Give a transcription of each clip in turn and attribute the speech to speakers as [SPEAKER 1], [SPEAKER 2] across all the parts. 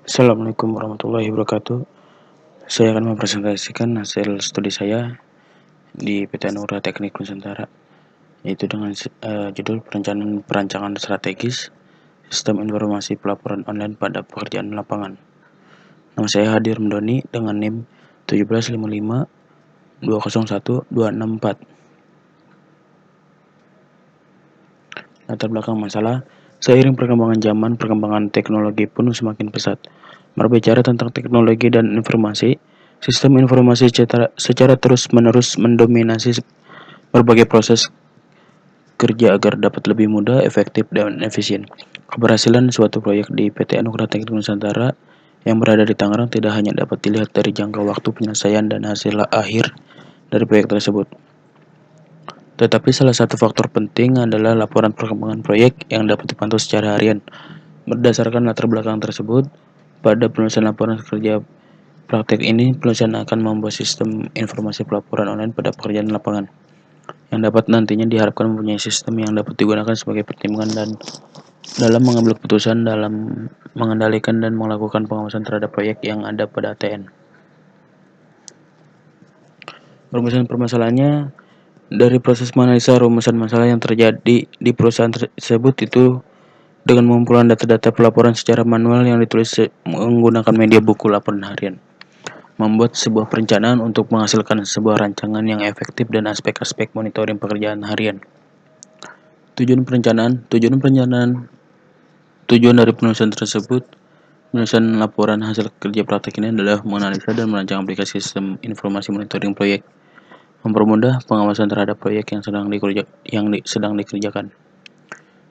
[SPEAKER 1] Assalamualaikum warahmatullahi wabarakatuh. Saya akan mempresentasikan hasil studi saya di PT Anugrah Teknik Nusantara, yaitu dengan judul perancangan strategis sistem informasi pelaporan online pada pekerjaan lapangan. Nama saya Hadi Ramdhani dengan NIM 1755201 Latar belakang masalah, seiring perkembangan zaman, perkembangan teknologi pun semakin pesat. Berbicara tentang teknologi dan informasi, sistem informasi secara terus-menerus mendominasi berbagai proses kerja agar dapat lebih mudah, efektif, dan efisien. Keberhasilan suatu proyek di PT Anugrah Teknik Nusantara yang berada di Tangerang tidak hanya dapat dilihat dari jangka waktu penyelesaian dan hasil akhir dari proyek tersebut. Tetapi salah satu faktor penting adalah laporan perkembangan proyek yang dapat dipantau secara harian. Berdasarkan latar belakang tersebut, pada penulisan laporan kerja praktek ini, penulisan akan membuat sistem informasi pelaporan online pada pekerjaan lapangan, yang dapat nantinya diharapkan mempunyai sistem yang dapat digunakan sebagai pertimbangan dan dalam mengambil keputusan dalam mengendalikan dan melakukan pengawasan terhadap proyek yang ada pada ATN. Rumusan permasalahannya, dari proses menganalisa rumusan masalah yang terjadi di perusahaan tersebut itu dengan mengumpulkan data-data pelaporan secara manual yang ditulis menggunakan media buku laporan harian. Membuat sebuah perencanaan untuk menghasilkan sebuah rancangan yang efektif dan aspek-aspek monitoring pekerjaan harian. Tujuan dari penulisan tersebut, penulisan laporan hasil kerja praktek ini adalah menganalisa dan merancang aplikasi sistem informasi monitoring proyek, mempermudah pengawasan terhadap proyek yang sedang dikerjakan.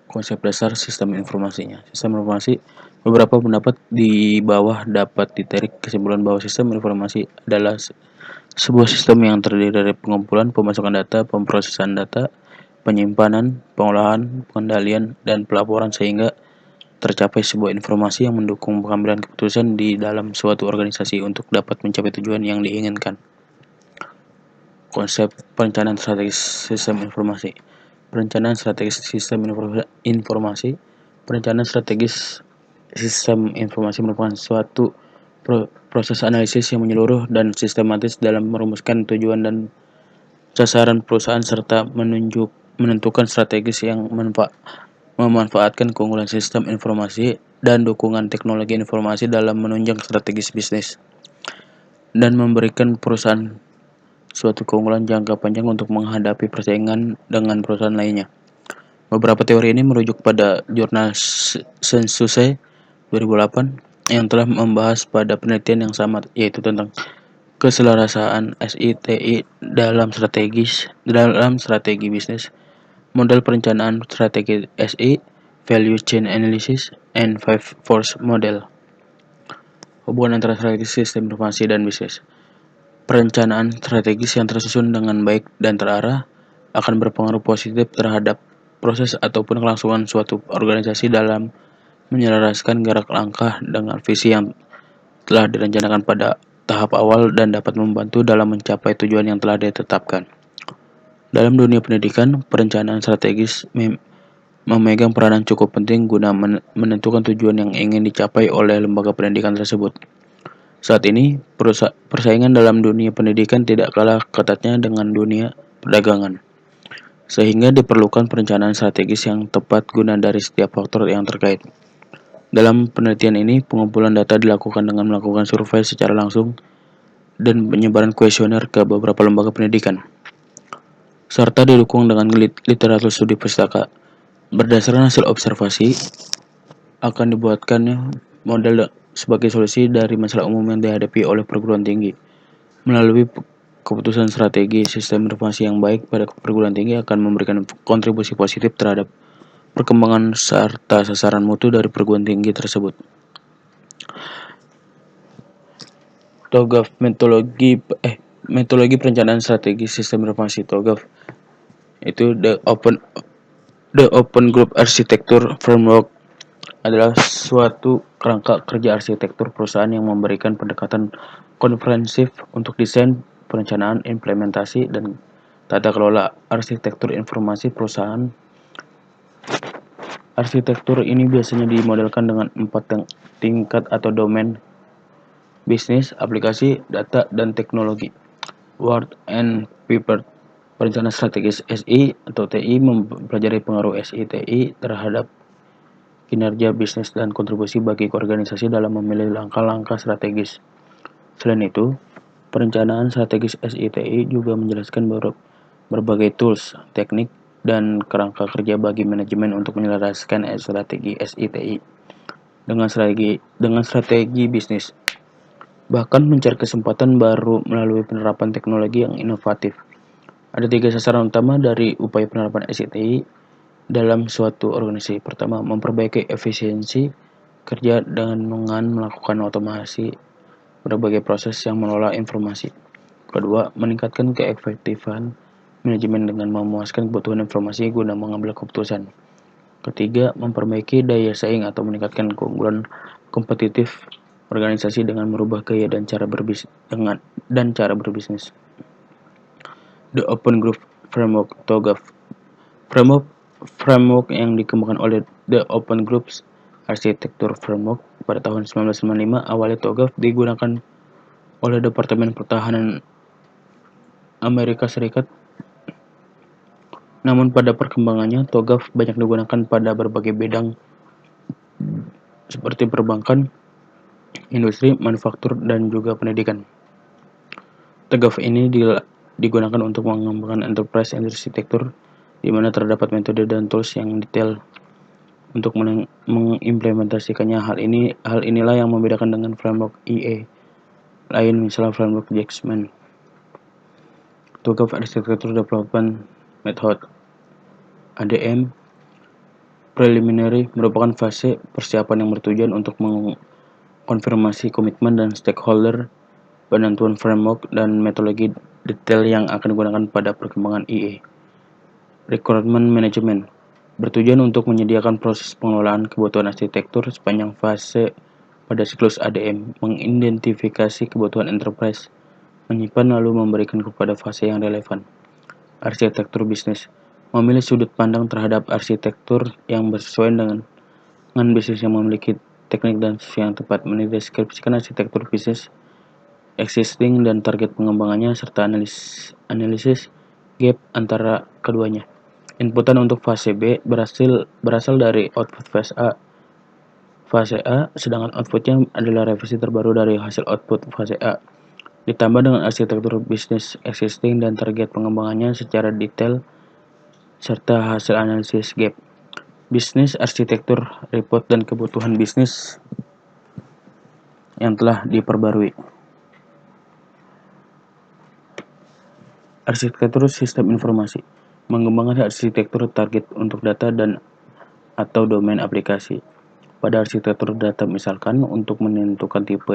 [SPEAKER 1] Konsep dasar sistem informasinya. Sistem informasi, beberapa pendapat di bawah dapat ditarik kesimpulan bahwa sistem informasi adalah sebuah sistem yang terdiri dari pengumpulan, pemasukan data, pemrosesan data, penyimpanan, pengolahan, pengendalian, dan pelaporan sehingga tercapai sebuah informasi yang mendukung pengambilan keputusan di dalam suatu organisasi untuk dapat mencapai tujuan yang diinginkan. Konsep perencanaan strategis sistem informasi. Perencanaan strategis sistem informasi. Perencanaan strategis sistem informasi merupakan suatu proses analisis yang menyeluruh dan sistematis dalam merumuskan tujuan dan sasaran perusahaan serta menentukan strategis yang memanfaatkan keunggulan sistem informasi dan dukungan teknologi informasi dalam menunjang strategis bisnis dan memberikan perusahaan suatu keunggulan jangka panjang untuk menghadapi persaingan dengan perusahaan lainnya. Beberapa teori ini merujuk pada jurnal Sensuse 2008 yang telah membahas pada penelitian yang sama, yaitu tentang keselarasaan SITI dalam strategi bisnis, model perencanaan strategi SI, value chain analysis, and 5 force model. Hubungan antara strategi sistem informasi dan bisnis. Perencanaan strategis yang tersusun dengan baik dan terarah akan berpengaruh positif terhadap proses ataupun kelangsungan suatu organisasi dalam menyelaraskan gerak langkah dengan visi yang telah direncanakan pada tahap awal dan dapat membantu dalam mencapai tujuan yang telah ditetapkan. Dalam dunia pendidikan, perencanaan strategis memegang peranan cukup penting guna menentukan tujuan yang ingin dicapai oleh lembaga pendidikan tersebut. Saat ini, persaingan dalam dunia pendidikan tidak kalah ketatnya dengan dunia perdagangan, sehingga diperlukan perencanaan strategis yang tepat guna dari setiap faktor yang terkait. Dalam penelitian ini, pengumpulan data dilakukan dengan melakukan survei secara langsung dan penyebaran kuesioner ke beberapa lembaga pendidikan, serta didukung dengan literatur studi pustaka. Berdasarkan hasil observasi, akan dibuatkannya model sebagai solusi dari masalah umum yang dihadapi oleh perguruan tinggi. Melalui keputusan strategi sistem informasi yang baik pada perguruan tinggi akan memberikan kontribusi positif terhadap perkembangan serta sasaran mutu dari perguruan tinggi tersebut. TOGAF metodologi perencanaan strategi sistem informasi TOGAF itu the open group architecture framework adalah suatu kerangka kerja arsitektur perusahaan yang memberikan pendekatan komprehensif untuk desain, perencanaan, implementasi, dan tata kelola arsitektur informasi perusahaan Arsitektur ini biasanya dimodelkan dengan 4 tingkat atau domain: bisnis, aplikasi, data, dan teknologi. Word and Paper. Perencanaan strategis SI atau TI mempelajari pengaruh SI TI terhadap kinerja bisnis dan kontribusi bagi organisasi dalam memilih langkah-langkah strategis. Selain itu, perencanaan strategis SITI juga menjelaskan berbagai tools, teknik, dan kerangka kerja bagi manajemen untuk menyelaraskan strategi SITI dengan strategi bisnis, bahkan mencari kesempatan baru melalui penerapan teknologi yang inovatif. Ada 3 sasaran utama dari upaya penerapan SITI dalam suatu organisasi. Pertama, memperbaiki efisiensi kerja dengan melakukan otomasi berbagai proses yang mengelola informasi. Kedua, meningkatkan keefektifan manajemen dengan memuaskan kebutuhan informasi guna mengambil keputusan. Ketiga, memperbaiki daya saing atau meningkatkan keunggulan kompetitif organisasi dengan merubah gaya dan cara berbisnis. The Open Group Framework (TOGAF). Framework yang dikembangkan oleh The Open Groups Architecture Framework pada tahun 1995. Awalnya TOGAF digunakan oleh Departemen Pertahanan Amerika Serikat. Namun pada perkembangannya, TOGAF banyak digunakan pada berbagai bidang seperti perbankan, industri, manufaktur, dan juga pendidikan. TOGAF ini digunakan untuk mengembangkan enterprise architecture, di mana terdapat metode dan tools yang detail untuk mengimplementasikannya. Hal inilah yang membedakan dengan framework IA lain, misalnya framework Jackson. TOGAF Architecture Development Method (ADM). Preliminary merupakan fase persiapan yang bertujuan untuk mengkonfirmasi komitmen dan stakeholder, penentuan framework dan metodologi detail yang akan digunakan pada perkembangan IA. Requirement Management bertujuan untuk menyediakan proses pengelolaan kebutuhan arsitektur sepanjang fase pada siklus ADM, mengidentifikasi kebutuhan enterprise, menyimpan lalu memberikan kepada fase yang relevan. Arsitektur bisnis memilih sudut pandang terhadap arsitektur yang bersesuaian dengan bisnis yang memiliki teknik dan sisi yang tepat, mendeskripsikan arsitektur bisnis existing dan target pengembangannya, serta analisis gap antara keduanya. Inputan untuk fase B berasal dari output fase A, sedangkan outputnya adalah revisi terbaru dari hasil output fase A, ditambah dengan arsitektur bisnis existing dan target pengembangannya secara detail, serta hasil analisis gap. Bisnis arsitektur report dan kebutuhan bisnis yang telah diperbarui. Arsitektur sistem informasi mengembangkan arsitektur target untuk data dan atau domain aplikasi. Pada arsitektur data, misalkan untuk menentukan tipe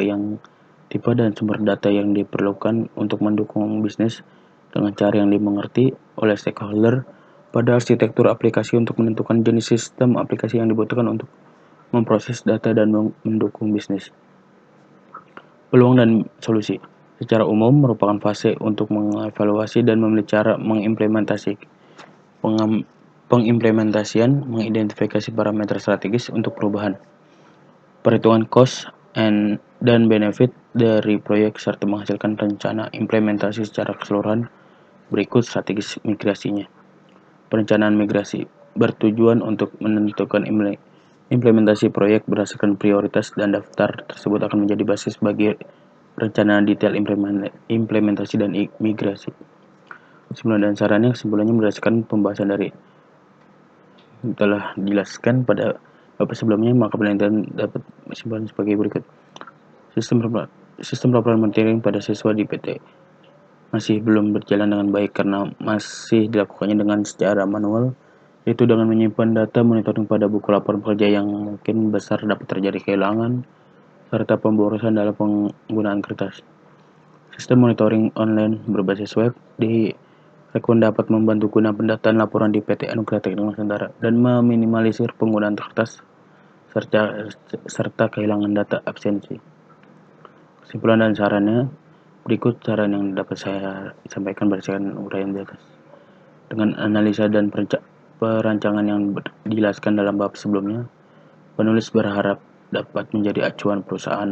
[SPEAKER 1] dan sumber data yang diperlukan untuk mendukung bisnis dengan cara yang dimengerti oleh stakeholder. Pada arsitektur aplikasi, untuk menentukan jenis sistem aplikasi yang dibutuhkan untuk memproses data dan mendukung bisnis. Peluang dan solusi secara umum merupakan fase untuk mengevaluasi dan memilih cara pengimplementasian, mengidentifikasi parameter strategis untuk perubahan, perhitungan cost dan benefit dari proyek, serta menghasilkan rencana implementasi secara keseluruhan. Berikut strategis migrasinya. Perencanaan migrasi bertujuan untuk menentukan implementasi proyek berdasarkan prioritas, dan daftar tersebut akan menjadi basis bagi rencana detail implementasi dan migrasi. Kesimpulan dan sarannya sebelumnya berdasarkan pembahasan dari telah dijelaskan pada bab sebelumnya, maka penelitian dapat kesimpulan sebagai berikut. Sistem laporan monitoring pada siswa di PT masih belum berjalan dengan baik karena masih dilakukannya dengan secara manual, yaitu dengan menyimpan data monitoring pada buku laporan pekerja yang mungkin besar dapat terjadi kehilangan, serta pemborosan dalam penggunaan kertas. Sistem monitoring online berbasis web direkomendasikan dapat membantu guna pendataan laporan di PT Anugerah Teknik Nusantara dan meminimalisir penggunaan kertas serta kehilangan data absensi. Kesimpulan dan sarannya, berikut saran yang dapat saya sampaikan berdasarkan uraian di atas. Dengan analisa dan perancangan yang dijelaskan dalam bab sebelumnya, penulis berharap dapat menjadi acuan perusahaan